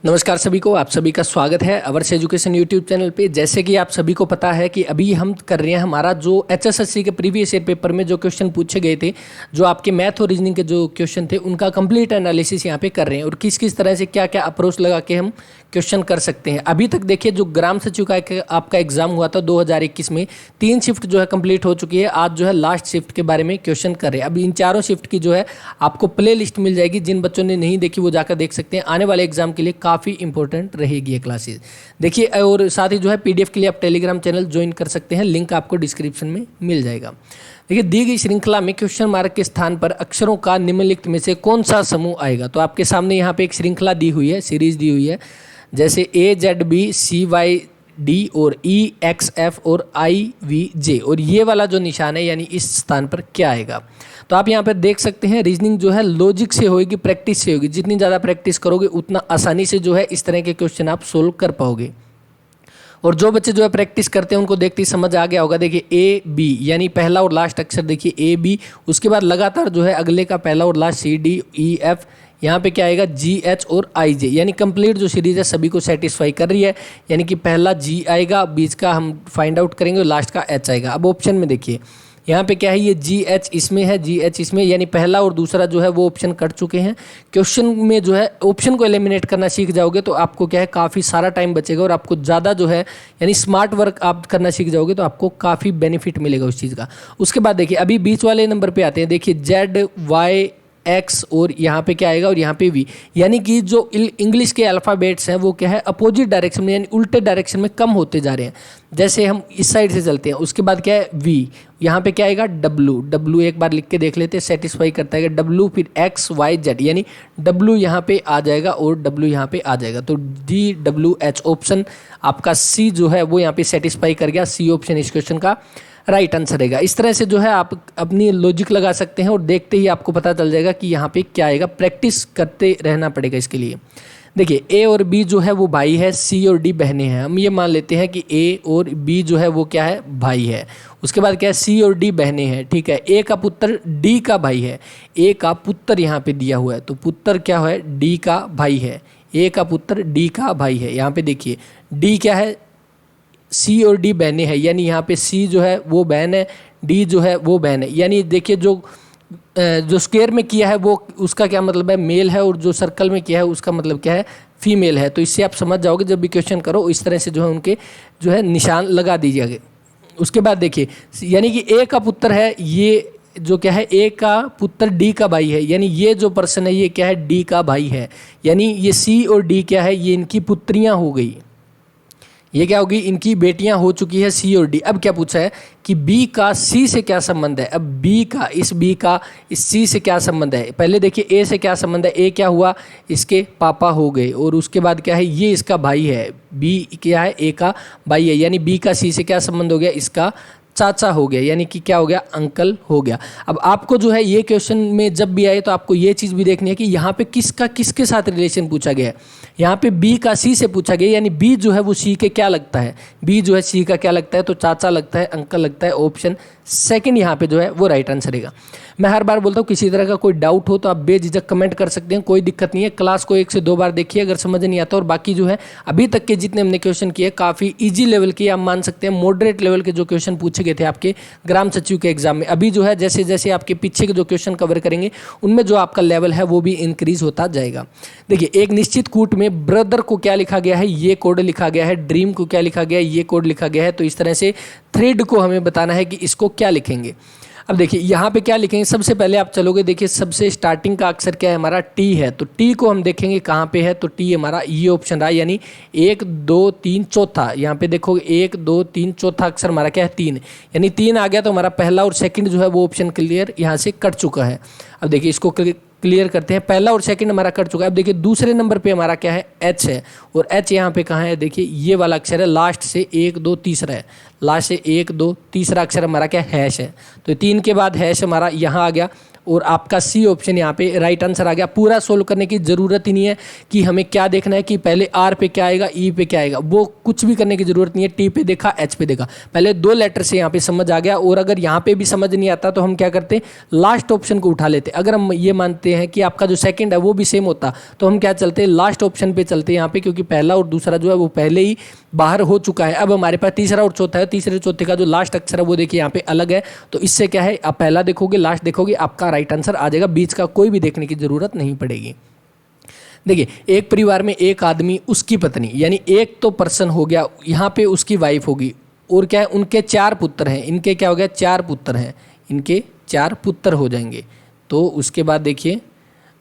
नमस्कार सभी को, आप सभी का स्वागत है अवर्स एजुकेशन यूट्यूब चैनल पे। जैसे कि आप सभी को पता है कि अभी हम कर रहे हैं हमारा जो एचएसएससी के प्रीवियस ईयर पेपर में जो क्वेश्चन पूछे गए थे, जो आपके मैथ और रीजनिंग के जो क्वेश्चन थे, उनका कंप्लीट एनालिसिस यहाँ पे कर रहे हैं और किस किस तरह से क्या क्या अप्रोच लगा के हम क्वेश्चन कर सकते हैं। अभी तक देखिए, जो ग्राम सचिव का आपका एग्जाम हुआ था 2021 में, 3 शिफ्ट जो है कंप्लीट हो चुकी है। आज जो है लास्ट शिफ्ट के बारे में क्वेश्चन कर रहे हैं। अभी इन चारों शिफ्ट की जो है आपको प्ले लिस्ट मिल जाएगी, जिन बच्चों ने नहीं देखी वो जाकर देख सकते हैं। आने वाले एग्जाम के लिए काफ़ी इंपॉर्टेंट रहेगी ये क्लासेस, देखिए। और साथ ही जो है पीडीएफ के लिए आप टेलीग्राम चैनल ज्वाइन कर सकते हैं, लिंक आपको डिस्क्रिप्शन में मिल जाएगा। देखिए, दी गई श्रृंखला में क्वेश्चन मार्क के स्थान पर अक्षरों का निम्नलिखित में से कौन सा समूह आएगा। तो आपके सामने यहाँ पे एक श्रृंखला दी हुई है, सीरीज दी हुई है, जैसे AZB CYD और EXF और IVJ, और ये वाला जो निशान है यानी इस स्थान पर क्या आएगा। तो आप यहाँ पर देख सकते हैं, रीजनिंग जो है लॉजिक से होगी, प्रैक्टिस से होगी। जितनी ज़्यादा प्रैक्टिस करोगे उतना आसानी से जो है इस तरह के क्वेश्चन आप सोल्व कर पाओगे। और जो बच्चे जो है प्रैक्टिस करते हैं उनको देखते ही समझ आ गया होगा। देखिए AB यानी पहला और लास्ट अक्षर, देखिए AB, उसके बाद लगातार जो है अगले का पहला और लास्ट CD, EF, यहाँ पे क्या आएगा GH और IJ, यानी कंप्लीट जो सीरीज है सभी को सेटिस्फाई कर रही है। यानी कि पहला G आएगा, बीच का हम फाइंड आउट करेंगे और लास्ट का H आएगा। अब ऑप्शन में देखिए, यहाँ पे क्या है, ये GH इसमें है, GH इसमें, यानी पहला और दूसरा जो है वो ऑप्शन कट चुके हैं। क्वेश्चन में जो है ऑप्शन को एलिमिनेट करना सीख जाओगे तो आपको क्या है, काफ़ी सारा टाइम बचेगा और आपको ज़्यादा जो है यानी स्मार्ट वर्क आप करना सीख जाओगे तो आपको काफ़ी बेनिफिट मिलेगा उस चीज़ का। उसके बाद देखिए, अभी बीच वाले नंबर पे आते हैं। देखिए ZY X और यहाँ पे क्या आएगा और यहाँ पे V, यानी कि जो इंग्लिश के अल्फ़ाबेट्स हैं वो क्या है, अपोजिट डायरेक्शन में यानी उल्टे डायरेक्शन में कम होते जा रहे हैं। जैसे हम इस साइड से चलते हैं, उसके बाद क्या है V, यहाँ पे क्या आएगा W एक बार लिख के देख लेते हैं, सेटिस्फाई करता है W, फिर X Y Z, यानी W यहाँ पे आ जाएगा और W यहाँ पे आ जाएगा। तो DWH ऑप्शन आपका C जो है वो यहाँ पे सेटिस्फाई कर गया। C ऑप्शन इस क्वेश्चन का राइट आंसर रहेगा। इस तरह से जो है आप अपनी लॉजिक लगा सकते हैं और देखते ही आपको पता चल जाएगा कि यहाँ पे क्या आएगा। प्रैक्टिस करते रहना पड़ेगा इसके लिए। देखिए A और B जो है वो भाई है, C और D बहनें हैं। हम ये मान लेते हैं कि A और B जो है वो क्या है, भाई है। उसके बाद क्या है, C और D बहनें हैं, ठीक है। A का पुत्र D का भाई है, A का पुत्र यहाँ पे दिया हुआ है, तो पुत्र क्या है, D का भाई है। A का पुत्र D का भाई है। यहाँ पे देखिए D क्या है, C और D बहनें हैं, यानी यहाँ पे C जो है वो बहन है, D जो है वो बहन है। यानी देखिए जो स्क्वायर में किया है वो उसका क्या मतलब है, मेल है, और जो सर्कल में किया है उसका मतलब क्या है, फीमेल है। तो इससे आप समझ जाओगे, जब भी क्वेश्चन करो इस तरह से जो है उनके जो है निशान लगा दीजिएगा। उसके बाद देखिए, यानी कि A का पुत्र है, ये जो क्या है, A का पुत्र D का भाई है, यानी ये जो पर्सन है ये क्या है, D का भाई है। यानी ये C और D क्या है, ये इनकी पुत्रियाँ हो गई, ये क्या होगी, इनकी बेटियां हो चुकी है C और D। अब क्या पूछा है कि B का C से क्या संबंध है। अब B का इस C से क्या संबंध है। पहले देखिए A से क्या संबंध है, A क्या हुआ, इसके पापा हो गए, और उसके बाद क्या है, ये इसका भाई है, B क्या है, A का भाई है, यानी B का C से क्या संबंध हो गया, इसका चाचा हो गया, यानी कि क्या हो गया, अंकल हो गया। अब आपको जो है ये क्वेश्चन में जब भी आए तो आपको ये चीज़ भी देखनी है कि यहाँ पे किसका किसके साथ रिलेशन पूछा गया है। यहाँ पे B का C से पूछा गया, यानी B जो है वो C के क्या लगता है, B जो है C का क्या लगता है, तो चाचा लगता है, अंकल लगता है। ऑप्शन सेकंड यहाँ पे जो है वो राइट आंसर रहेगा। मैं हर बार बोलता हूँ, किसी तरह का कोई डाउट हो तो आप बेझिझक कमेंट कर सकते हैं, कोई दिक्कत नहीं है। क्लास को 1 से 2 बार देखिए अगर समझ नहीं आता। और बाकी जो है अभी तक के जितने हमने क्वेश्चन किए काफ़ी ईजी लेवल के, आप मान सकते हैं मॉडरेट लेवल के जो क्वेश्चन पूछे गए थे आपके ग्राम सचिव के एग्जाम में। अभी जो है जैसे जैसे आपके पीछे के जो क्वेश्चन कवर करेंगे उनमें जो आपका लेवल है वो भी इंक्रीज होता जाएगा। देखिए, एक निश्चित कूट में ब्रदर को क्या लिखा गया है, ये कोड लिखा गया है। ड्रीम को क्या लिखा गया है, ये कोड लिखा गया है। तो इस तरह से थ्रेड को हमें बताना है कि इसको क्या लिखेंगे। अब देखिए यहाँ पे क्या लिखेंगे, सबसे पहले आप चलोगे, देखिए सबसे स्टार्टिंग का अक्षर क्या है, हमारा T है। तो T को हम देखेंगे कहाँ पे है, तो T हमारा ये ऑप्शन रहा, यानी 1 2 3 चौथा। यहाँ पे देखोगे 1 2 3 चौथा अक्षर हमारा क्या है, 3, यानी 3 आ गया। तो हमारा पहला और सेकंड जो है वो ऑप्शन क्लियर यहाँ से कट चुका है। अब देखिए इसको क्लियर करते हैं, पहला और सेकंड हमारा कट चुका है। अब देखिए दूसरे नंबर पे हमारा क्या है, H है, और H यहाँ पे कहाँ है, देखिए ये वाला अक्षर है, लास्ट से 1 2 तीसरा है, लास्ट से 1 2 तीसरा अक्षर हमारा क्या है, हैश है। तो 3 के बाद हैश हमारा यहाँ आ गया। और आपका सी ऑप्शन यहाँ पे राइट आंसर आ गया। पूरा सोल्व करने की ज़रूरत ही नहीं है कि हमें क्या देखना है कि पहले आर पे क्या आएगा, ई पे क्या आएगा, वो कुछ भी करने की ज़रूरत नहीं है। टी पे देखा, एच पे देखा, पहले 2 लेटर से यहाँ पे समझ आ गया। और अगर यहाँ पे भी समझ नहीं आता तो हम क्या करते, लास्ट ऑप्शन को उठा लेते। अगर हम ये मानते हैं कि आपका जो सेकंड है वो भी सेम होता तो हम क्या चलते, लास्ट ऑप्शन पे चलते यहाँ पे, क्योंकि पहला और दूसरा जो है वो पहले ही बाहर हो चुका है। अब हमारे पास तीसरा और चौथा है, तीसरे चौथे का जो लास्ट अक्षर है वो देखिए यहाँ पे अलग है। तो इससे क्या है, आप पहला देखोगे, लास्ट देखोगे, आपका राइट आंसर आ जाएगा, बीच का कोई भी देखने की जरूरत नहीं पड़ेगी। देखिए, एक परिवार में एक आदमी, उसकी पत्नी, यानी एक तो पर्सन हो गया, यहाँ पे उसकी वाइफ होगी, और क्या है, उनके 4 पुत्र हैं। इनके क्या हो गया, 4 पुत्र हैं, इनके 4 पुत्र हो जाएंगे। तो उसके बाद देखिए,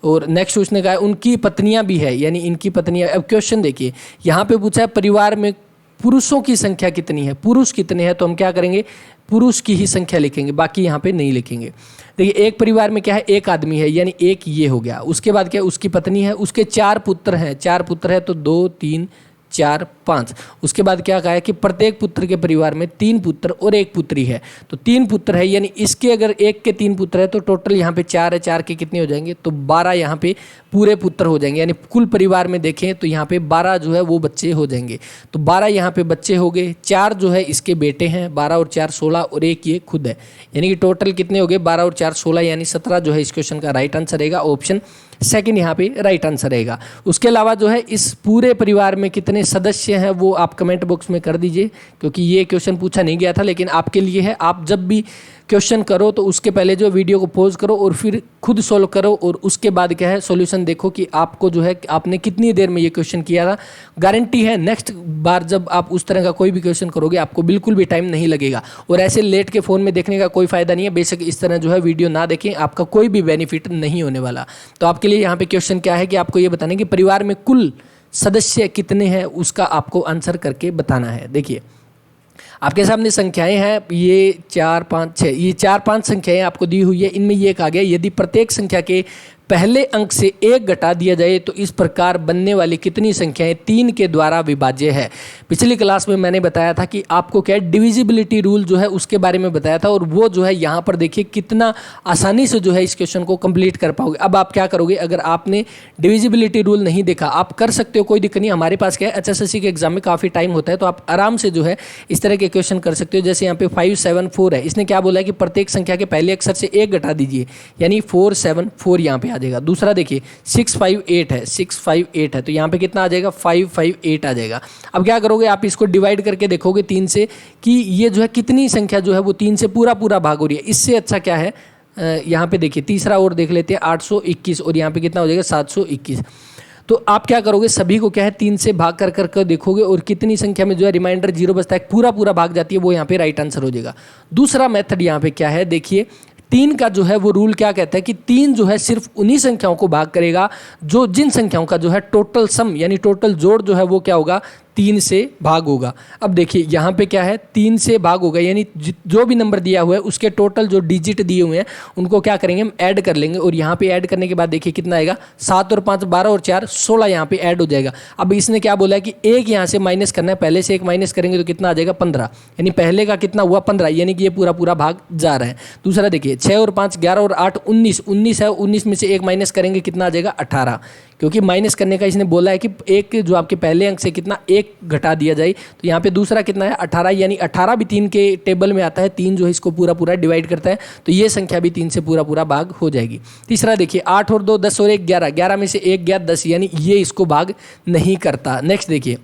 और नेक्स्ट उसने कहा उनकी पत्नियां भी है, यानी इनकी पत्नियां। अब क्वेश्चन देखिए, यहाँ पे पूछा है परिवार में पुरुषों की संख्या कितनी है, पुरुष कितने हैं, तो हम क्या करेंगे, पुरुष की ही संख्या लिखेंगे, बाकी यहाँ पे नहीं लिखेंगे। देखिए, एक परिवार में क्या है, एक आदमी है, यानी एक ये हो गया। उसके बाद क्या है, उसकी पत्नी है, उसके 4 पुत्र हैं, 4 पुत्र है तो 2 3 4 5। उसके बाद क्या कहा है कि प्रत्येक पुत्र के परिवार में 3 पुत्र और 1 पुत्री है। तो 3 पुत्र है, यानी इसके अगर एक के 3 पुत्र है तो टोटल यहाँ पे 4 है, 4 के कितने हो जाएंगे, तो 12 यहाँ पे पूरे पुत्र हो जाएंगे। यानी कुल परिवार में देखें तो यहाँ पे 12 जो है वो बच्चे हो जाएंगे। तो 12 यहाँ पे बच्चे हो गए, 4 जो है इसके बेटे हैं, 12 और 4 16, और 1 ये खुद है, यानी कि टोटल कितने हो गए, 12 और 4 16, यानी 17 जो है इस क्वेश्चन का राइट आंसर रहेगा। ऑप्शन सेकंड यहाँ पे राइट आंसर रहेगा। उसके अलावा जो है इस पूरे परिवार में कितने सदस्य हैं वो आप कमेंट बॉक्स में कर दीजिए, क्योंकि ये क्वेश्चन पूछा नहीं गया था, लेकिन आपके लिए है। आप जब भी क्वेश्चन करो तो उसके पहले जो वीडियो को पॉज करो और फिर खुद सोल्व करो, और उसके बाद क्या है, सॉल्यूशन देखो कि आपको जो है आपने कितनी देर में ये क्वेश्चन किया था। गारंटी है नेक्स्ट बार जब आप उस तरह का कोई भी क्वेश्चन करोगे आपको बिल्कुल भी टाइम नहीं लगेगा। और ऐसे लेट के फ़ोन में देखने का कोई फ़ायदा नहीं है। बेशक इस तरह जो है वीडियो ना देखें, आपका कोई भी बेनिफिट नहीं होने वाला। तो आपके लिए यहाँ पे क्वेश्चन क्या है कि आपको ये बताना है कि परिवार में कुल सदस्य कितने हैं, उसका आपको आंसर करके बताना है। देखिए, आपके सामने संख्याएं हैं, ये 4 5 6, ये 4 5 संख्याएं आपको दी हुई है। इनमें ये कहा गया यदि प्रत्येक संख्या के पहले अंक से 1 घटा दिया जाए तो इस प्रकार बनने वाली कितनी संख्याएं 3 के द्वारा विभाज्य है। पिछली क्लास में मैंने बताया था कि आपको क्या है, डिविजिबिलिटी रूल जो है उसके बारे में बताया था, और वो जो है यहाँ पर देखिए कितना आसानी से जो है इस क्वेश्चन को कंप्लीट कर पाओगे। अब आप क्या करोगे, अगर आपने डिविजिबिलिटी रूल नहीं देखा, आप कर सकते हो, कोई दिक्कत नहीं। हमारे पास क्या है, HSSC के एग्जाम में काफ़ी टाइम होता है, तो आप आराम से जो है इस तरह के क्वेश्चन कर सकते हो। जैसे यहाँ पे 5 7 4 है, इसने क्या बोला है कि प्रत्येक संख्या के पहले अक्षर से 1 घटा दीजिए, यानी 4 7 4 यहाँ पे आ जाएगा। दूसरा देखिए 6 5 8 है, 6 5 8 है, तो यहाँ पे कितना आ जाएगा, 5 5 8 आ जाएगा। अब क्या करोगे, आप इसको डिवाइड करके देखोगे 3 से कि ये जो है कितनी संख्या जो है वो 3 से पूरा भाग हो रही है। इससे अच्छा क्या है, यहाँ पे देखिए तीसरा और देख लेते हैं, 821, और यहाँ पे कितना हो जाएगा, 721। तो आप क्या करोगे, सभी को क्या है 3 से भाग कर कर देखोगे, और कितनी संख्या में जो है रिमाइंडर 0 बचता है, पूरा भाग जाती है, वो यहाँ पे राइट आंसर हो जाएगा। दूसरा मेथड यहाँ पे क्या है, देखिए 3 का जो है वो रूल क्या कहता है कि 3 जो है सिर्फ उन्हीं संख्याओं को भाग करेगा जो जिन संख्याओं का जो है टोटल सम, यानी टोटल जोड़ जो है वो क्या होगा, 3 से भाग होगा। अब देखिए यहाँ पे क्या है, 3 से भाग होगा, यानी जो भी नंबर दिया हुआ है उसके टोटल जो डिजिट दिए हुए हैं उनको क्या करेंगे, हम ऐड कर लेंगे, और यहाँ पे ऐड करने के बाद देखिए कितना आएगा, 7 और 5 12 और 4 16 यहाँ पे ऐड हो जाएगा। अब इसने क्या बोला है कि एक यहाँ से माइनस करना है, पहले से एक माइनस करेंगे तो कितना आ जाएगा, 15, यानी पहले का कितना हुआ 15, यानी कि ये पूरा भाग जा रहा है। दूसरा देखिए 6 और 5 11 और 8 19, 19 है, 19 में से एक माइनस करेंगे कितना आ जाएगा, 18, क्योंकि माइनस करने का इसने बोला है कि एक जो आपके पहले अंक से कितना 1 घटा दिया जाए। तो यहाँ पे दूसरा कितना है, 18, यानी 18 भी 3 के टेबल में आता है, 3 जो है इसको पूरा डिवाइड करता है, तो ये संख्या भी 3 से पूरा भाग हो जाएगी। तीसरा देखिए 8 और 2 10 और 1 11, 11 में से 1 गया 10, यानी ये इसको भाग नहीं करता। नेक्स्ट देखिए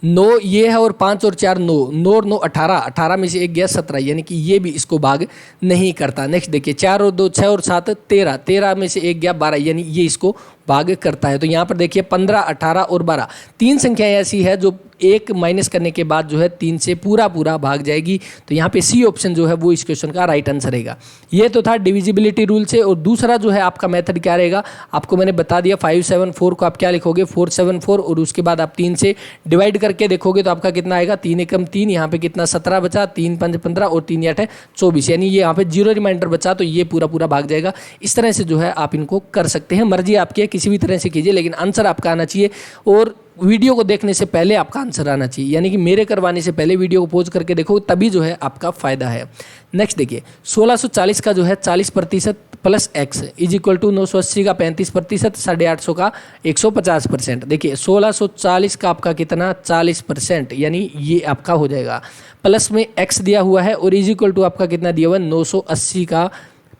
9 ये है, और 5 और 4 9, 9 और 9 18, 18 में से 1 गया 17, यानी कि ये भी इसको भाग नहीं करता। नेक्स्ट देखिए 4 और 2 6 और 7 13, 13 में से 1 गया 12, यानी ये इसको भाग करता है। तो यहाँ पर देखिए 15 18 और 12, 3 संख्याएं ऐसी है जो एक माइनस करने के बाद जो है 3 से पूरा भाग जाएगी। तो यहाँ पे सी ऑप्शन जो है वो इस क्वेश्चन का राइट आंसर रहेगा। ये तो था डिविजिबिलिटी रूल से। और दूसरा जो है आपका मेथड क्या रहेगा, आपको मैंने बता दिया, 5 7 4 को आप क्या लिखोगे, 4 7 4, और उसके बाद आप 3 से डिवाइड करके देखोगे तो आपका कितना आएगा, 3 एकम 3, यहाँ पे कितना 17 बचा, 3 5 15 और 3 8 है 24, यानी ये यहाँ पे 0 रिमाइंडर बचा, तो ये पूरा भाग जाएगा। इस तरह से जो है आप इनको कर सकते हैं, मर्जी आपकी है, किसी भी तरह से कीजिए, लेकिन आंसर आपका आना चाहिए। और वीडियो को देखने से पहले आपका आंसर आना चाहिए, यानी कि मेरे करवाने से पहले वीडियो को पॉज करके देखो, तभी जो है आपका फ़ायदा है। नेक्स्ट देखिए 1640 का जो है 40% plus x is equal to 980 का 35%, 850 का 150%। देखिए 1640 का आपका कितना 40%, यानी ये आपका हो जाएगा, प्लस में एक्स दिया हुआ है और इज इक्वल टू आपका कितना दिया हुआ है 980 का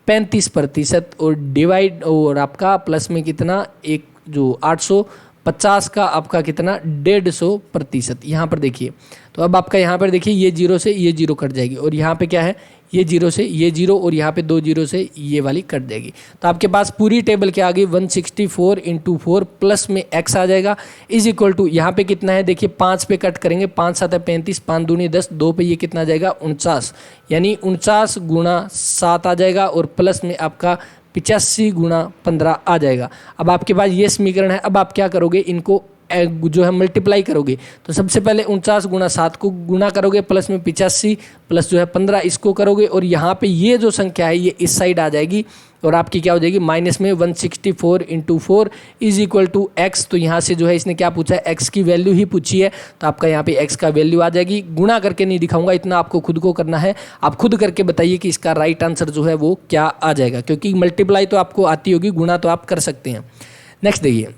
35% और डिवाइड और आपका प्लस में कितना एक जो 850 का आपका कितना 150%। यहाँ पर देखिए, तो अब आपका यहाँ पर देखिए ये जीरो से ये जीरो कट जाएगी और यहाँ पे क्या है ये जीरो से ये जीरो और यहाँ पे 2 जीरो से ये वाली कट जाएगी। तो आपके पास पूरी टेबल क्या आ गई 164 × 4 प्लस में x आ जाएगा इज इक्वल टू यहाँ पे कितना है देखिए 5 पे कट करेंगे, 5 7 35, 5 दूनी 10, 2 पे ये कितना आ जाएगा 49, यानी 49 × 7 आ जाएगा और प्लस में आपका 85 × 15 आ जाएगा। अब आपके पास ये समीकरण है, अब आप क्या करोगे इनको जो है मल्टीप्लाई करोगे। तो सबसे पहले 49 × 7 को गुणा करोगे, प्लस में 85 प्लस जो है 15 इसको करोगे और यहाँ पे ये जो संख्या है ये इस साइड आ जाएगी और आपकी क्या हो जाएगी माइनस में 164 × 4 इज इक्वल टू एक्स। तो यहाँ से जो है इसने क्या पूछा है एक्स की वैल्यू ही पूछी है, तो आपका यहाँ पे एक्स का वैल्यू आ जाएगी। गुणा करके नहीं दिखाऊंगा, इतना आपको खुद को करना है, आप खुद करके बताइए कि इसका राइट आंसर जो है वो क्या आ जाएगा, क्योंकि मल्टीप्लाई तो आपको आती होगी, गुणा तो आप कर सकते हैं। नेक्स्ट देखिए,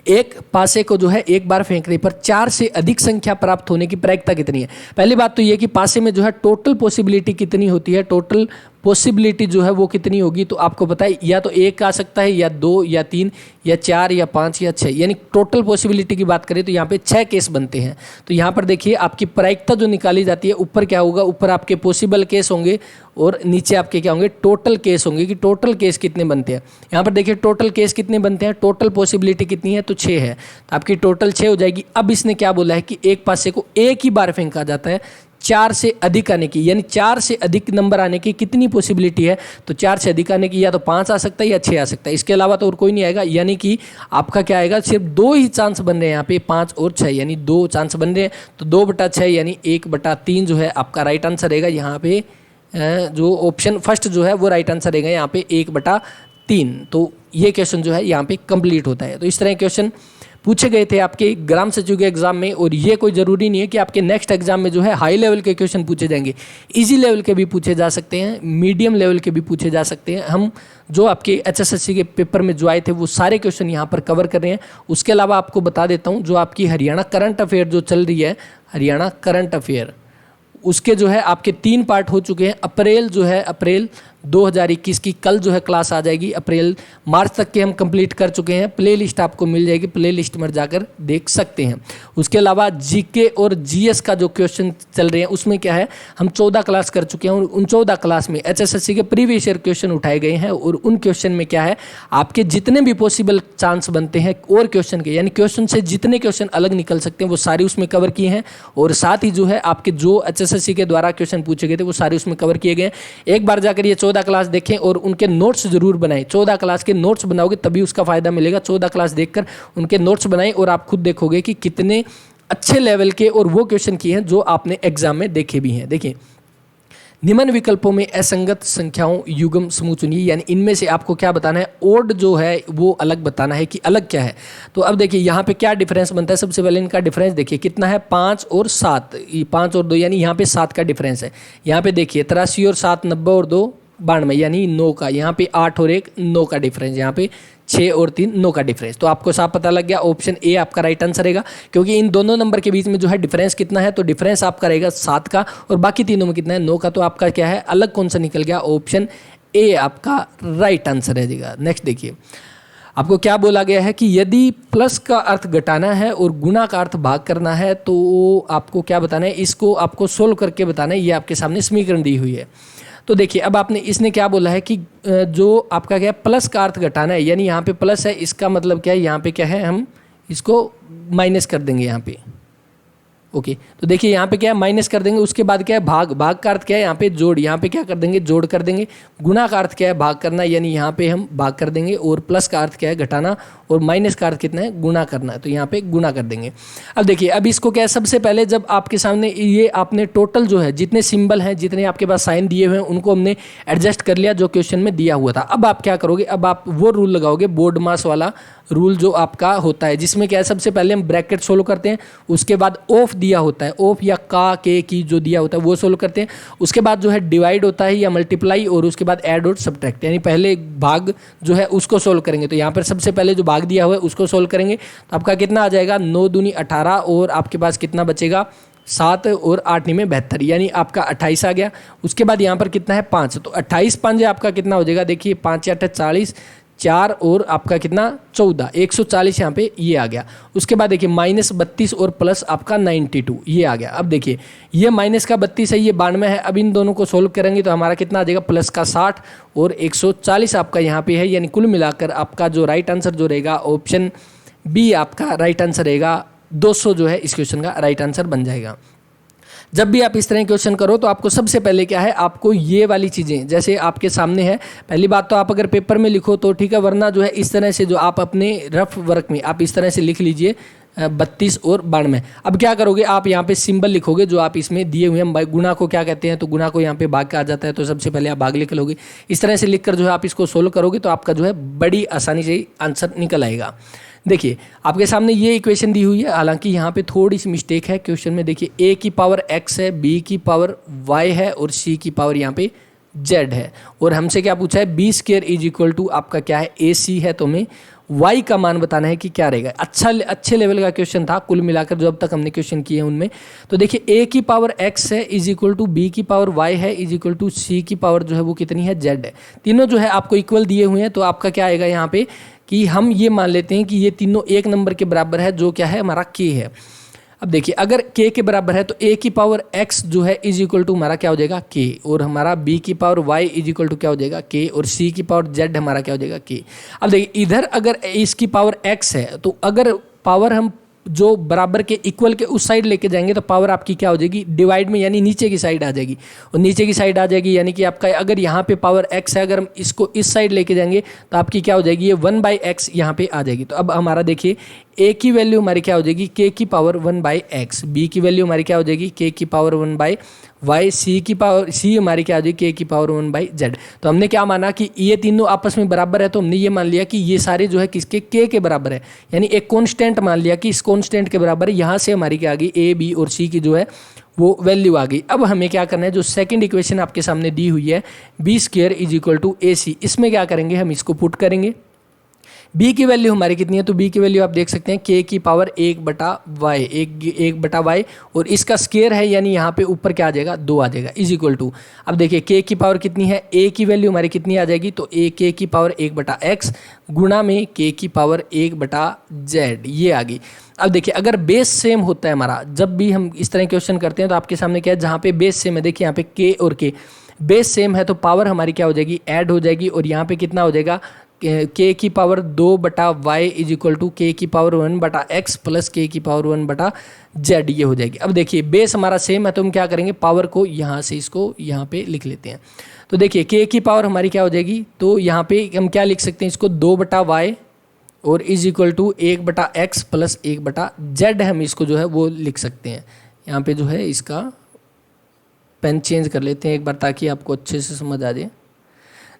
एक पासे को जो है एक बार फेंकने पर 4 से अधिक संख्या प्राप्त होने की प्रायिकता कितनी है। पहली बात तो ये कि पासे में जो है टोटल पॉसिबिलिटी कितनी होती है, टोटल पॉसिबिलिटी जो है वो कितनी होगी, तो आपको पता है या तो 1 आ सकता है या 2 या 3 या 4 या 5 या 6, यानी टोटल पॉसिबिलिटी की बात करें तो यहाँ पे 6 केस बनते हैं। तो यहाँ पर देखिए आपकी प्रायिकता जो निकाली जाती है, ऊपर क्या होगा, ऊपर आपके पॉसिबल केस होंगे और नीचे आपके क्या होंगे टोटल केस होंगे कि टोटल केस कितने बनते हैं। यहाँ पर देखिए टोटल केस कितने बनते हैं, टोटल पॉसिबिलिटी कितनी है तो 6 है, तो आपकी टोटल 6 हो जाएगी। अब इसने क्या बोला है कि एक पासे को एक ही बार फेंका जाता है, 4 से अधिक आने की, यानी 4 से अधिक नंबर आने की कितनी पॉसिबिलिटी है, तो 4 से अधिक आने की या तो 5 आ सकता है या 6 आ सकता है, इसके अलावा तो और कोई नहीं आएगा। यानी कि आपका क्या आएगा, सिर्फ 2 ही चांस बन रहे हैं यहाँ पे, 5 और 6, यानी 2 चांस बन रहे हैं, तो 2/6 यानी 1/3 जो है आपका राइट आंसर रहेगा। यहाँ पे जो ऑप्शन फर्स्ट जो है वो राइट आंसर रहेगा यहाँ पे 1/3। तो ये क्वेश्चन जो है यहाँ पे कंप्लीट होता है। तो इस तरह क्वेश्चन पूछे गए थे आपके ग्राम सचिव के एग्जाम में, और ये कोई ज़रूरी नहीं है कि आपके नेक्स्ट एग्जाम में जो है हाई लेवल के क्वेश्चन पूछे जाएंगे, इजी लेवल के भी पूछे जा सकते हैं, मीडियम लेवल के भी पूछे जा सकते हैं। हम जो आपके HSSC के पेपर में जो आए थे वो सारे क्वेश्चन यहाँ पर कवर कर रहे हैं। उसके अलावा आपको बता देता हूँ, जो आपकी हरियाणा करंट अफेयर जो चल रही है, हरियाणा करंट अफेयर, उसके जो है आपके 3 पार्ट हो चुके हैं। अप्रैल जो है अप्रैल 2021 की कल जो है क्लास आ जाएगी, अप्रैल मार्च तक के हम कंप्लीट कर चुके हैं। प्ले लिस्ट आपको मिल जाएगी, प्ले लिस्ट में जाकर देख सकते हैं। उसके अलावा जीके और जीएस का जो क्वेश्चन चल रहे हैं उसमें क्या है, हम 14 क्लास कर चुके हैं और उन 14 क्लास में HSSC के प्रीवियस ईयर क्वेश्चन उठाए गए हैं, और उन क्वेश्चन में क्या है आपके जितने भी पॉसिबल चांस बनते हैं और क्वेश्चन के, यानी क्वेश्चन से जितने क्वेश्चन अलग निकल सकते हैं वो सारे उसमें कवर किए हैं, और साथ ही जो है आपके जो HSSC के द्वारा क्वेश्चन पूछे गए थे वो सारे उसमें कवर किए गए हैं। एक बार जाकर ये 14 क्लास देखें और उनके नोट्स जरूर बनाएं। 14 क्लास के नोट्स बनाओगे तभी उसका फायदा मिलेगा। 14 क्लास देखकर उनके नोट्स बनाएं और आप खुद देखोगे कि कितने अच्छे लेवल के और वो क्वेश्चन किए हैं जो आपने एग्जाम में देखे भी हैं। देखिए, निम्न विकल्पों में असंगत संख्याओं युग्म समूह चुनिए, यानी इनमें से आपको क्या बताना है, ओड जो है वो अलग बताना है कि अलग क्या है। तो अब देखिए यहाँ पे क्या डिफरेंस बनता है, सबसे पहले इनका डिफरेंस देखिए कितना है, 5 और 7, 5 और 2 यानी यहाँ पे 7 का डिफरेंस है। यहाँ पे देखिए 83 और 7 90 और 2 92 यानी 9 का, यहाँ पे 8 और 1 9 का डिफरेंस, यहाँ पे 6 और 3 9 का डिफरेंस। तो आपको साफ पता लग गया, ऑप्शन ए आपका राइट आंसर रहेगा, क्योंकि इन दोनों नंबर के बीच में जो है डिफरेंस कितना है, तो डिफरेंस आपका रहेगा 7 का और बाकी तीनों में कितना है 9 का। तो आपका क्या है अलग कौन सा निकल गया, ऑप्शन ए आपका राइट आंसर रहेगा। नेक्स्ट देखिए, आपको क्या बोला गया है कि यदि प्लस का अर्थ घटाना है और गुना का अर्थ भाग करना है तो आपको क्या बताना है, इसको आपको सोल्व करके बताना है। ये आपके सामने समीकरण दी हुई है। तो देखिए अब आपने इसने क्या बोला है कि जो आपका क्या है प्लस का अर्थ घटाना है, यानी यहाँ पे प्लस है, इसका मतलब क्या है, यहाँ पे क्या है हम इसको माइनस कर देंगे यहाँ पे। ओके, तो देखिए यहाँ पे क्या है माइनस कर देंगे, उसके बाद क्या है भाग, भाग का अर्थ क्या है यहाँ पे जोड़, यहाँ पे क्या कर देंगे जोड़ कर देंगे। गुना का अर्थ क्या है भाग करना, यानी यहाँ पे हम भाग कर देंगे, और प्लस का अर्थ क्या है घटाना, और माइनस का अर्थ कितना है गुना करना, तो यहाँ पे गुना कर देंगे। अब देखिए अब इसको क्या है, सबसे पहले जब आपके सामने ये आपने टोटल जो है जितने सिंबल हैं, जितने आपके पास साइन दिए हुए हैं उनको हमने एडजस्ट कर लिया जो क्वेश्चन में दिया हुआ था। अब आप क्या करोगे, अब आप वो रूल लगाओगे बोर्ड मास वाला रूल जो आपका होता है, जिसमें क्या है सबसे पहले हम ब्रैकेट सोल्व करते हैं, उसके बाद ऑफ दिया होता है, ऑफ या का के की जो दिया होता है वो सोल्व करते हैं, उसके बाद जो है डिवाइड होता है या मल्टीप्लाई, और उसके बाद ऐड और सब्ट्रैक्ट, यानी पहले भाग जो है उसको सोल्व करेंगे। तो यहाँ पर सबसे पहले जो भाग दिया हुआ है उसको सोल्व करेंगे, तो आपका कितना आ जाएगा 9 दूनी 18, और आपके पास कितना बचेगा 7 और 8 में 72, यानी आपका 28 आ गया। उसके बाद यहाँ पर कितना है 5, तो 28 5 आपका कितना हो जाएगा, देखिए 5 या 40, 4 और आपका कितना 14, 140 यहाँ पे ये आ गया। उसके बाद देखिए -32 और प्लस आपका 92 ये आ गया। अब देखिए ये माइनस का 32 है, ये 92 है, अब इन दोनों को सोल्व करेंगे तो हमारा कितना आ जाएगा प्लस का 60 और 140 आपका यहाँ पे है, यानी कुल मिलाकर आपका जो राइट आंसर जो रहेगा ऑप्शन बी आपका राइट आंसर रहेगा। 200 जो है इस क्वेश्चन का राइट आंसर बन जाएगा। जब भी आप इस तरह क्वेश्चन करो तो आपको सबसे पहले क्या है, आपको ये वाली चीज़ें जैसे आपके सामने है, पहली बात तो आप अगर पेपर में लिखो तो ठीक है, वरना जो है इस तरह से जो आप अपने रफ वर्क में आप इस तरह से लिख लीजिए 32 और 92। अब क्या करोगे, आप यहाँ पे सिंबल लिखोगे जो आप इसमें दिए हुए हैं, गुणा को क्या कहते हैं, तो गुणा को यहाँ पे भाग का आ जाता है, तो सबसे पहले आप भाग लिख लोगे। इस तरह से लिखकर जो है आप इसको सोल्व करोगे तो आपका जो है बड़ी आसानी से आंसर निकल आएगा। देखिए आपके सामने ये इक्वेशन दी हुई है, हालांकि यहाँ पे थोड़ी सी मिस्टेक है क्वेश्चन में। देखिए a की पावर x है, b की पावर y है और c की पावर यहाँ पे z है, और हमसे क्या पूछा है b square is equal to आपका क्या है ac है, तो हमें y का मान बताना है कि क्या रहेगा। अच्छे लेवल का क्वेश्चन था कुल मिलाकर जो अब तक हमने क्वेश्चन किए हैं उनमें। तो देखिए a की पावर x है इज इक्वल टू b की पावर y है इज इक्वल टू c की पावर जो है वो कितनी है z है। तीनों जो है आपको इक्वल दिए हुए हैं, तो आपका क्या आएगा यहाँ पे कि हम ये मान लेते हैं कि ये तीनों एक नंबर के बराबर है, जो क्या है हमारा k है। अब देखिए अगर k के बराबर है तो a की पावर x जो है इज इक्वल टू हमारा क्या हो जाएगा k, और हमारा b की power y is equal to क्या हो जाएगा k, और c की पावर z हमारा क्या हो जाएगा k। अब देखिए इधर अगर इसकी पावर x है तो अगर पावर हम जो बराबर के इक्वल के उस साइड लेके जाएंगे तो पावर आपकी क्या हो जाएगी डिवाइड में, यानी नीचे की साइड आ जाएगी, और नीचे की साइड आ जाएगी यानी कि आपका अगर यहाँ पे पावर x है, अगर हम इसको इस साइड लेके जाएंगे तो आपकी क्या हो जाएगी ये 1/x यहाँ पे आ जाएगी। तो अब हमारा देखिए a की वैल्यू हमारी क्या हो जाएगी k की पावर 1/x, b की वैल्यू हमारी क्या हो जाएगी k की पावर 1/y, c की पावर c हमारी क्या हो जाएगी k की पावर 1/z। तो हमने क्या माना कि ये तीनों आपस में बराबर है, तो हमने ये मान लिया कि ये सारे जो है किसके k के बराबर है, यानी एक कांस्टेंट मान लिया कि इस कांस्टेंट के बराबर है। यहाँ से हमारी क्या आ गई a b और c की जो है वो वैल्यू आ गई। अब हमें क्या करना है, जो सेकंड इक्वेशन आपके सामने दी हुई है b square is equal to ac, इसमें क्या करेंगे हम इसको पुट करेंगे। b की वैल्यू हमारी कितनी है, तो b की वैल्यू आप देख सकते हैं k की पावर 1/y, 1/y, और इसका स्क्वायर है यानी यहाँ पे ऊपर क्या आ जाएगा 2 आ जाएगा इज इक्वल टू। अब देखिए k की पावर कितनी है, a की वैल्यू हमारी कितनी आ जाएगी, तो a k की पावर 1/x गुणा में k की पावर 1/z ये आ गई। अब देखिए अगर बेस सेम होता है हमारा, जब भी हम इस तरह क्वेश्चन करते हैं तो आपके सामने क्या है, जहाँ पे बेस सेम है, देखिए यहाँ पे k और k बेस सेम है तो पावर हमारी क्या हो जाएगी ऐड हो जाएगी, और यहाँ पे कितना हो जाएगा k की power 2/y is equal to k की पावर 1/x प्लस k की पावर 1/z ये हो जाएगी। अब देखिए बेस हमारा सेम है तो हम क्या करेंगे, पावर को यहाँ से इसको यहाँ पे लिख लेते हैं। तो देखिए k की पावर हमारी क्या हो जाएगी, तो यहाँ पे हम क्या लिख सकते हैं इसको 2/y और is equal to 1/x plus 1/z हम इसको जो है वो लिख सकते हैं। यहाँ पे जो है इसका पेन चेंज कर लेते हैं एक बार ताकि आपको अच्छे से समझ आ जाए।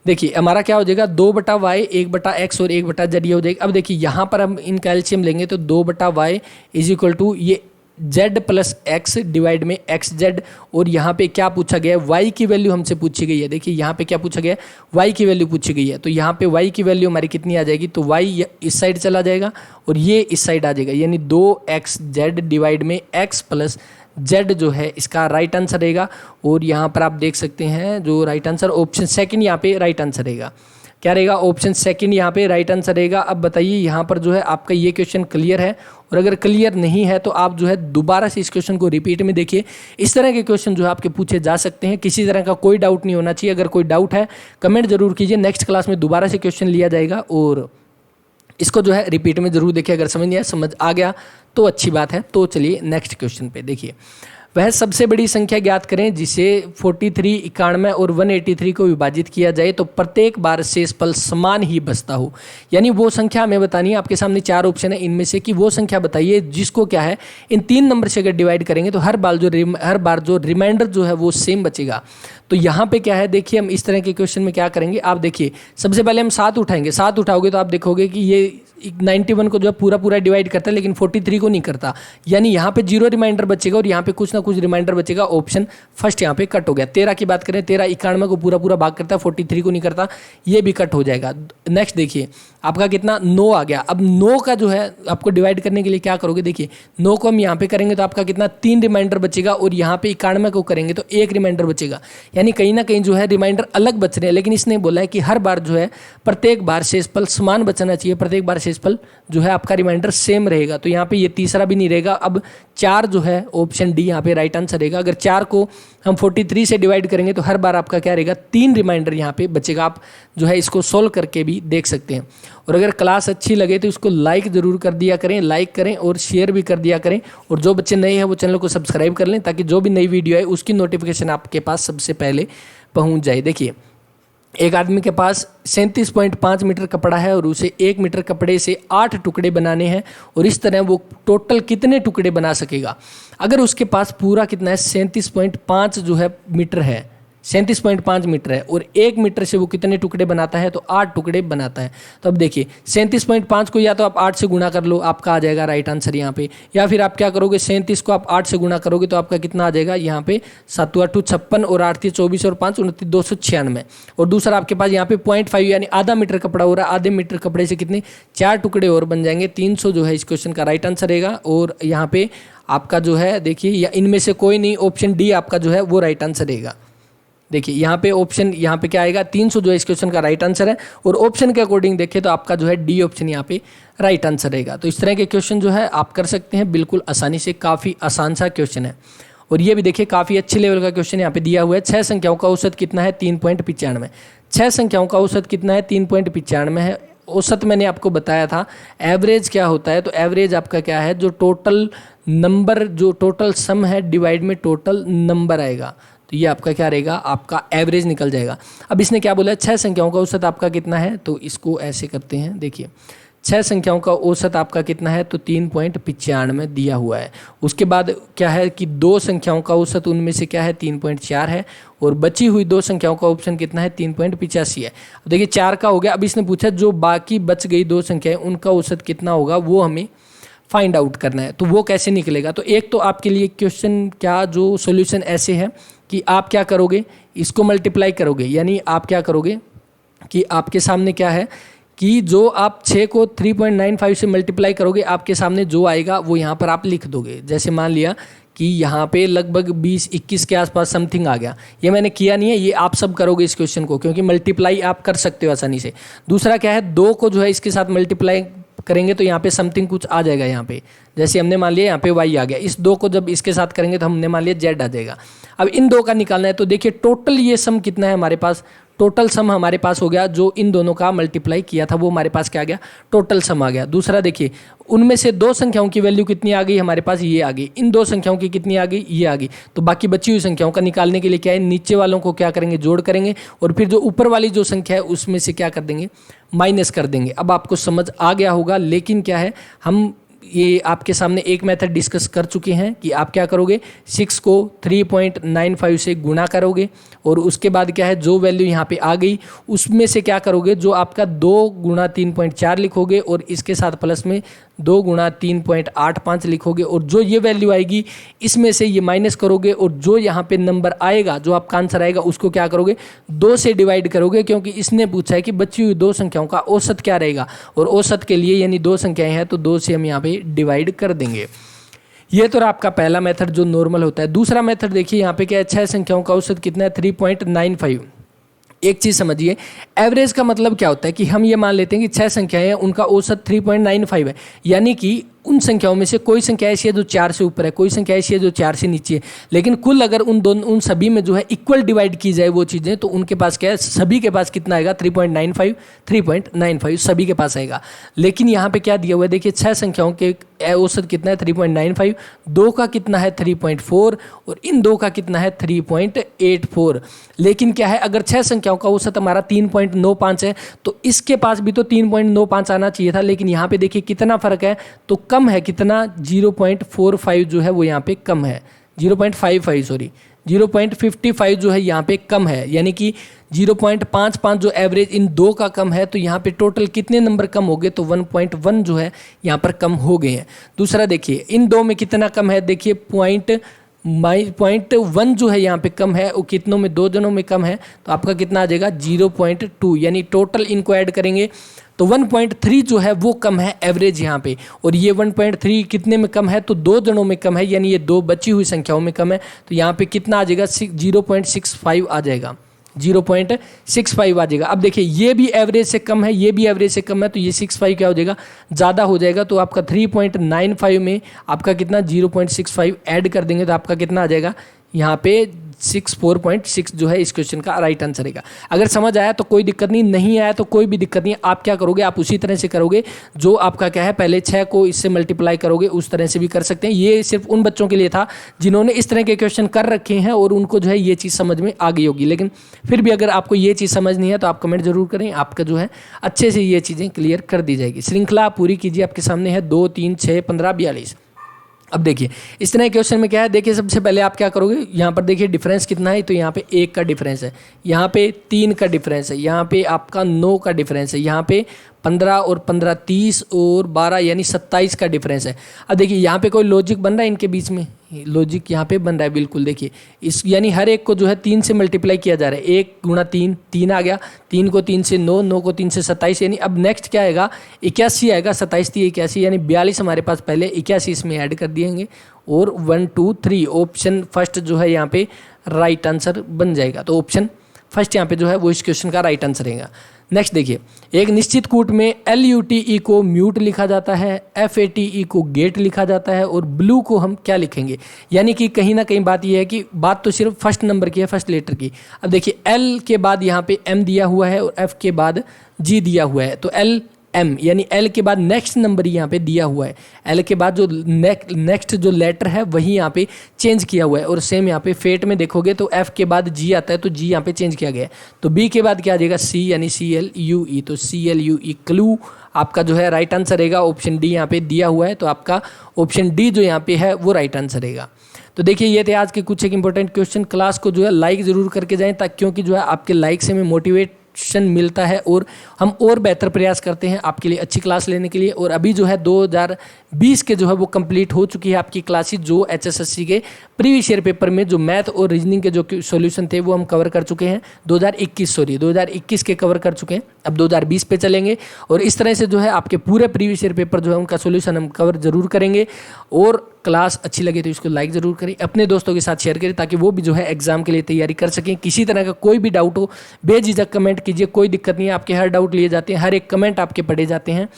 देखिए हमारा क्या हो जाएगा 2/y 1/x और 1/z ये हो जाएगी। अब देखिए यहाँ पर हम इनका एलसीएम लेंगे तो 2/y इज इक्वल टू ये z प्लस x डिवाइड में xz, और यहाँ पे क्या पूछा गया है y की वैल्यू हमसे पूछी गई है। देखिए यहाँ पे क्या पूछा गया है y की वैल्यू पूछी गई है, तो यहाँ पे y की वैल्यू हमारी कितनी आ जाएगी, तो y इस साइड चला जाएगा और ये इस साइड आ जाएगा, यानी 2xz डिवाइड में x प्लस z जो है इसका राइट आंसर रहेगा। और यहाँ पर आप देख सकते हैं जो राइट आंसर ऑप्शन सेकंड यहाँ पे राइट आंसर रहेगा। क्या रहेगा, ऑप्शन सेकंड यहाँ पे राइट आंसर रहेगा। अब बताइए यहाँ पर जो है आपका ये क्वेश्चन क्लियर है, और अगर क्लियर नहीं है तो आप जो है दोबारा से इस क्वेश्चन को रिपीट में देखिए। इस तरह के क्वेश्चन जो है आपके पूछे जा सकते हैं, किसी तरह का कोई डाउट नहीं होना चाहिए। अगर कोई डाउट है कमेंट जरूर कीजिए, नेक्स्ट क्लास में दोबारा से क्वेश्चन लिया जाएगा और इसको जो है रिपीट में जरूर देखिए। अगर समझ नहीं आया, समझ आ गया तो अच्छी बात है। तो चलिए नेक्स्ट क्वेश्चन पे देखिए। वह सबसे बड़ी संख्या ज्ञात करें जिसे 43, 91 और 183 को विभाजित किया जाए तो प्रत्येक बार शेषफल समान ही बचता हो। यानी वो संख्या हमें बतानी है। आपके सामने 4 ऑप्शन है, इनमें से कि वो संख्या बताइए जिसको क्या है इन 3 नंबर से अगर डिवाइड करेंगे तो हर बार जो रिमाइंडर जो है वो सेम बचेगा। तो यहाँ पे क्या है, देखिए हम इस तरह के क्वेश्चन में क्या करेंगे, आप देखिए सबसे पहले हम 7 उठाएंगे। 7 उठाओगे तो आप देखोगे कि ये 91 को जो है पूरा डिवाइड करता है, लेकिन 43 को नहीं करता। यानी यहाँ पे 0 रिमाइंडर बचेगा और यहाँ पे कुछ ना कुछ रिमाइंडर बचेगा। ऑप्शन फर्स्ट यहाँ पे कट हो गया। 13 की बात करें, 13 91 को पूरा भाग करता है, 43 को नहीं करता, ये भी कट हो जाएगा। नेक्स्ट देखिए आपका कितना 9 आ गया। अब 9 का जो है आपको डिवाइड करने के लिए क्या करोगे, देखिए 9 को हम यहाँ पे करेंगे तो आपका कितना 3 रिमाइंडर बचेगा और यहाँ पे 91 को करेंगे तो 1 रिमाइंडर बचेगा। यानी कहीं ना कहीं जो है रिमाइंडर अलग बच रहे हैं, लेकिन इसने बोला है कि हर बार जो है प्रत्येक बार शेषफल समान बचना चाहिए, प्रत्येक बार शेषफल जो है आपका रिमाइंडर सेम रहेगा। तो यहाँ पे ये तीसरा भी नहीं रहेगा। अब 4 जो है ऑप्शन डी यहाँ पे राइट आंसर रहेगा। अगर 4 को हम 43 से डिवाइड करेंगे तो हर बार आपका क्या रहेगा, 3 रिमाइंडर यहाँ पे बचेगा। आप जो है इसको सोल्व करके भी देख सकते हैं। और अगर क्लास अच्छी लगे तो इसको लाइक ज़रूर कर दिया करें, लाइक करें और शेयर भी कर दिया करें। और जो बच्चे नए हैं वो चैनल को सब्सक्राइब कर लें ताकि जो भी नई वीडियो है उसकी नोटिफिकेशन आपके पास सबसे पहले पहुँच जाए। देखिए एक आदमी के पास 37.5 मीटर कपड़ा है और उसे 1 मीटर कपड़े से 8 टुकड़े बनाने हैं और इस तरह वो टोटल कितने टुकड़े बना सकेगा। अगर उसके पास पूरा कितना है 37.5 जो है मीटर है, 37.5 मीटर है और 1 मीटर से वो कितने टुकड़े बनाता है, तो 8 टुकड़े बनाता है। तो अब देखिए 37.5 को या तो आप 8 से गुणा कर लो, आपका आ जाएगा राइट आंसर यहाँ पे, या फिर आप क्या करोगे 37 को आप 8 से गुणा करोगे तो आपका कितना आ जाएगा यहाँ पे 7 8 56 और 8 24 और 5 29 296। और दूसरा आपके पास यहाँ पे 0.5 यानी आधा मीटर कपड़ा हो रहा है, आधे मीटर कपड़े से कितने 4 टुकड़े और बन जाएंगे, 300 जो है इस क्वेश्चन का राइट आंसर रहेगा। और यहाँ पे आपका जो है देखिए या इनमें से कोई नहीं, ऑप्शन डी आपका जो है वो राइट आंसर रहेगा। देखिए यहाँ पे ऑप्शन यहाँ पे क्या आएगा 300 जो है इस क्वेश्चन का राइट आंसर है। और ऑप्शन के अकॉर्डिंग देखें तो आपका जो है डी ऑप्शन यहाँ पे राइट आंसर रहेगा। तो इस तरह के क्वेश्चन जो है आप कर सकते हैं बिल्कुल आसानी से, काफ़ी आसान सा क्वेश्चन है। और ये भी देखिए काफ़ी अच्छे लेवल का क्वेश्चन यहाँ पे दिया हुआ है। 6 संख्याओं का औसत कितना है 3.95। 6 संख्याओं का औसत कितना है 3.95 है। औसत मैंने आपको बताया था। एवरेज क्या होता है, तो एवरेज आपका क्या है, जो टोटल नंबर जो टोटल सम है डिवाइड में टोटल नंबर आएगा, तो ये आपका क्या रहेगा, आपका एवरेज निकल जाएगा। अब इसने क्या बोला है 6 संख्याओं का औसत आपका कितना है, तो इसको ऐसे करते हैं। देखिए 6 संख्याओं का औसत आपका कितना है, तो 3.95 दिया हुआ है। उसके बाद क्या है कि 2 संख्याओं का औसत उनमें से क्या है 3.4 है और बची हुई 2 संख्याओं का ऑप्शन कितना है 3.85 है। देखिए 4 का हो गया। अब इसने पूछा जो बाकी बच गई 2 संख्याएं उनका औसत कितना होगा, वो हमें फाइंड आउट करना है। तो वो कैसे निकलेगा, तो एक तो आपके लिए क्वेश्चन क्या जो सॉल्यूशन ऐसे है कि आप क्या करोगे, इसको मल्टीप्लाई करोगे। यानी आप क्या करोगे कि आपके सामने क्या है कि जो आप 6 को 3.95 से मल्टीप्लाई करोगे, आपके सामने जो आएगा वो यहाँ पर आप लिख दोगे। जैसे मान लिया कि यहाँ पे लगभग 20-21 के आसपास समथिंग आ गया। ये मैंने किया नहीं है, ये आप सब करोगे इस क्वेश्चन को, क्योंकि मल्टीप्लाई आप कर सकते हो आसानी से। दूसरा क्या है 2 को जो है इसके साथ मल्टीप्लाई करेंगे तो यहाँ पे समथिंग कुछ आ जाएगा। यहाँ पे जैसे हमने मान लिया यहाँ पे y आ गया, इस 2 को जब इसके साथ करेंगे तो हमने मान लिया z आ जाएगा। अब इन 2 का निकालना है, तो देखिए टोटल ये सम कितना है हमारे पास, टोटल सम हमारे पास हो गया जो इन दोनों का मल्टीप्लाई किया था वो हमारे पास क्या आ गया, टोटल सम आ गया। दूसरा देखिए उनमें से 2 संख्याओं की वैल्यू कितनी आ गई हमारे पास, ये आ गई। इन 2 संख्याओं की कितनी आ गई, ये आ गई। तो बाकी बची हुई संख्याओं का निकालने के लिए क्या है, नीचे वालों को क्या करेंगे, जोड़ करेंगे और फिर जो ऊपर वाली जो संख्या है उसमें से क्या कर देंगे, माइनस कर देंगे। अब आपको समझ आ गया होगा, लेकिन क्या है हम ये आपके सामने एक मेथड डिस्कस कर चुके हैं कि आप क्या करोगे 6 को 3.95 से गुणा करोगे और उसके बाद क्या है जो वैल्यू यहाँ पे आ गई उसमें से क्या करोगे, जो आपका 2 गुणा 3.4 लिखोगे और इसके साथ प्लस में 2 गुणा 3.85 लिखोगे और जो ये वैल्यू आएगी इसमें से ये माइनस करोगे और जो यहाँ पे नंबर आएगा, जो आपका आंसर आएगा उसको क्या करोगे 2 से डिवाइड करोगे, क्योंकि इसने पूछा है कि बची हुई 2 संख्याओं का औसत क्या रहेगा और औसत के लिए यानी 2 संख्याएं हैं तो 2 से हम यहाँ पे डिवाइड कर देंगे। ये तो आपका पहला मेथड जो नॉर्मल होता है। दूसरा मेथड देखिए यहाँ पे क्या है 6 संख्याओं का औसत कितना है 3.95। एक चीज़ समझिए, एवरेज का मतलब क्या होता है कि हम ये मान लेते हैं कि 6 संख्याएं हैं उनका औसत 3.95 है, यानी कि उन संख्याओं में से कोई संख्या ऐसी है जो 4 से ऊपर है, कोई संख्या ऐसी है जो 4 से नीचे है, लेकिन कुल अगर उन सभी में जो है इक्वल डिवाइड की जाए वो चीज़ें, तो उनके पास क्या है, सभी के पास कितना आएगा 3.95 सभी के पास आएगा। लेकिन यहाँ पे क्या दिया हुआ है देखिए 6 संख्याओं के औसत कितना है 3.95, 2 का कितना है 3.4 और इन 2 का कितना है 3.84। लेकिन क्या है, अगर 6 संख्याओं का औसत हमारा 3.95 है तो इसके पास भी तो 3.95 आना चाहिए था, लेकिन यहाँ पे देखिए कितना फर्क है, तो कम है कितना 0.45 जो है वो यहाँ पे कम है, 0.55 सॉरी 0.55 जो है यहाँ पे कम है, यानी कि 0.55 जो एवरेज इन 2 का कम है, तो यहाँ पे टोटल कितने नंबर कम हो गए, तो 1.1 जो है यहाँ पर कम हो गए हैं। दूसरा देखिए इन 2 में कितना कम है, देखिए .1 जो है यहाँ पे कम है, वो कितनों में, 2 जनों में कम है, तो आपका कितना आ जाएगा 0.2, यानी टोटल इनको ऐड करेंगे तो 1.3 जो है वो कम है एवरेज यहाँ पे, और ये 1.3 कितने में कम है, तो 2 जनों में कम है, यानी ये 2 बची हुई संख्याओं में कम है, तो यहाँ पे कितना आ जाएगा 0.65 आ जाएगा, 0.65 आ जाएगा। अब देखिए ये भी एवरेज से कम है, ये भी एवरेज से कम है, तो ये 65 क्या हो जाएगा, ज़्यादा हो जाएगा, तो आपका 3.95 में आपका कितना 0.65 ऐड कर देंगे तो आपका कितना आ जाएगा यहाँ पे 64.6 जो है इस क्वेश्चन का राइट आंसर है। अगर समझ आया तो कोई दिक्कत नहीं, नहीं आया तो कोई भी दिक्कत नहीं। आप क्या करोगे, आप उसी तरह से करोगे जो आपका क्या है, पहले 6 को इससे मल्टीप्लाई करोगे, उस तरह से भी कर सकते हैं। ये सिर्फ उन बच्चों के लिए था जिन्होंने इस तरह के क्वेश्चन कर रखे हैं और उनको जो है ये चीज़ समझ में आ गई होगी। लेकिन फिर भी अगर आपको ये चीज़ समझ नहीं है तो आप कमेंट जरूर करें, आपका जो है अच्छे से ये चीज़ें क्लियर कर दी जाएगी। श्रृंखला पूरी कीजिए, आपके सामने है 2, 3, 6, 15, 42। अब देखिए इस तरह के क्वेश्चन में क्या है, देखिए सबसे पहले आप क्या करोगे, यहाँ पर देखिए डिफरेंस कितना है, तो यहाँ पे 1 का डिफरेंस है, यहाँ पे 3 का डिफरेंस है, यहाँ पे आपका 9 का डिफरेंस है, यहाँ पे 15 और 15 30 और 12 यानी 27 का डिफरेंस है। अब देखिए यहाँ पे कोई लॉजिक बन रहा है इनके बीच में, लॉजिक यहाँ पे बन रहा है बिल्कुल। देखिए इस यानी हर एक को जो है 3 से मल्टीप्लाई किया जा रहा है, 1 गुणा 3, 3 आ गया, 3 को 3 से 9, 9 को 3 से 27, यानी अब नेक्स्ट क्या आएगा 81 आएगा, 27 थी 81 यानी 42 हमारे पास पहले, 81 इसमें ऐड कर दिएंगे और 1 2 3 ऑप्शन फर्स्ट जो है यहाँ पे राइट आंसर बन जाएगा। तो ऑप्शन फर्स्ट यहाँ पे जो है वो इस क्वेश्चन का राइट आंसर रहेगा। नेक्स्ट देखिए, एक निश्चित कूट में LUTE को म्यूट लिखा जाता है, FATE को गेट लिखा जाता है और ब्लू को हम क्या लिखेंगे। यानी कि कहीं ना कहीं बात यह है कि बात तो सिर्फ फर्स्ट नंबर की है, फर्स्ट लेटर की। अब देखिए L के बाद यहाँ पे M दिया हुआ है और F के बाद G दिया हुआ है, तो LM यानी L के बाद नेक्स्ट नंबर यहाँ पे दिया हुआ है, L के बाद जो नेक्स्ट जो लेटर है वही यहाँ पे चेंज किया हुआ है। और सेम यहाँ पे फेट में देखोगे तो F के बाद G आता है, तो G यहाँ पे चेंज किया गया है। तो B के बाद क्या आ जाएगा C यानी CLUE, तो CLUE क्लू आपका जो है राइट आंसर रहेगा। ऑप्शन डी यहाँ पे दिया हुआ है, तो आपका ऑप्शन डी जो यहाँ पे है वो राइट आंसर रहेगा। तो देखिए ये थे आज के कुछ एक इंपॉर्टेंट क्वेश्चन। क्लास को जो है लाइक ज़रूर करके जाएं, ताकि क्योंकि जो है आपके लाइक से हमें मोटिवेट मिलता है और हम और बेहतर प्रयास करते हैं आपके लिए अच्छी क्लास लेने के लिए। और अभी जो है 2020 के जो है वो कंप्लीट हो चुकी है आपकी क्लासेस, जो HSSC के प्रीवियस ईयर पेपर में जो मैथ और रीजनिंग के जो सॉल्यूशन थे वो हम कवर कर चुके हैं। 2021 के कवर कर चुके हैं, अब 2020 पे चलेंगे और इस तरह से जो है आपके पूरे प्रीवियस ईयर पेपर जो है उनका सॉल्यूशन हम कवर जरूर करेंगे। और क्लास अच्छी लगे तो इसको लाइक ज़रूर करें, अपने दोस्तों के साथ शेयर करें, ताकि वो भी जो है एग्जाम के लिए तैयारी कर सकें। किसी तरह का कोई भी डाउट हो बेझिझक कमेंट कीजिए, कोई दिक्कत नहीं है, आपके हर डाउट लिए जाते हैं, हर एक कमेंट आपके पढ़े जाते हैं।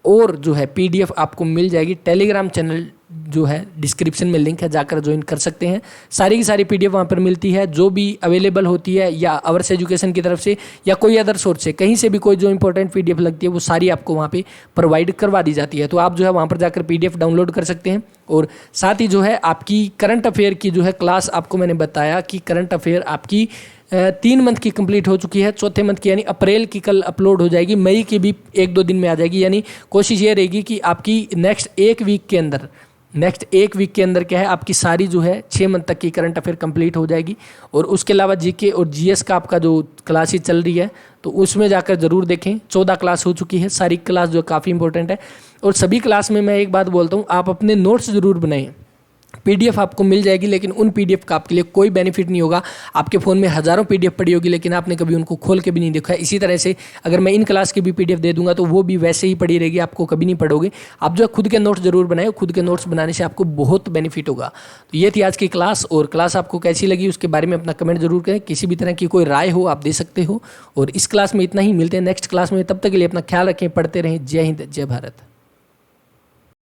और जो है PDF आपको मिल जाएगी, टेलीग्राम चैनल जो है डिस्क्रिप्शन में लिंक है, जाकर ज्वाइन कर सकते हैं। सारी की सारी PDF वहाँ पर मिलती है, जो भी अवेलेबल होती है या अवर्स एजुकेशन की तरफ से या कोई अदर सोर्स से, कहीं से भी कोई जो इंपॉर्टेंट PDF लगती है वो सारी आपको वहाँ पे प्रोवाइड करवा दी जाती है। तो आप जो है वहाँ पर जाकर PDF डाउनलोड कर सकते हैं। और साथ ही जो है आपकी करंट अफेयर की जो है क्लास, आपको मैंने बताया कि करंट अफेयर आपकी 3 मंथ की कंप्लीट हो चुकी है, चौथे मंथ की यानी अप्रैल की कल अपलोड हो जाएगी, मई की भी 1-2 दिन में आ जाएगी। यानी कोशिश ये रहेगी कि आपकी नेक्स्ट एक वीक के अंदर क्या है आपकी सारी जो है 6 मंथ तक की करंट अफेयर कंप्लीट हो जाएगी। और उसके अलावा GK और GS का आपका जो क्लासेस चल रही है तो उसमें जाकर ज़रूर देखें। 14 क्लास हो चुकी है, सारी क्लास जो काफ़ी इंपॉर्टेंट है। और सभी क्लास में मैं एक बात बोलता हूँ, आप अपने नोट्स ज़रूर बनाएं। PDF आपको मिल जाएगी, लेकिन उन PDF का आपके लिए कोई बेनिफिट नहीं होगा। आपके फ़ोन में हज़ारों PDF पड़ी होगी, लेकिन आपने कभी उनको खोल के भी नहीं देखा है। इसी तरह से अगर मैं इन क्लास की भी PDF दे दूंगा तो वो भी वैसे ही पड़ी रहेगी, आपको कभी नहीं पढ़ोगे। आप जो खुद के नोट्स जरूर बनाए, खुद के नोट्स बनाने से आपको बहुत बेनिफिट होगा। तो ये थी आज की क्लास, और क्लास आपको कैसी लगी उसके बारे में अपना कमेंट जरूर करें। किसी भी तरह की कोई राय हो आप दे सकते हो। और इस क्लास में इतना ही, मिलते हैं नेक्स्ट क्लास में, तब तक के लिए अपना ख्याल रखें, पढ़ते रहें। जय हिंद, जय भारत।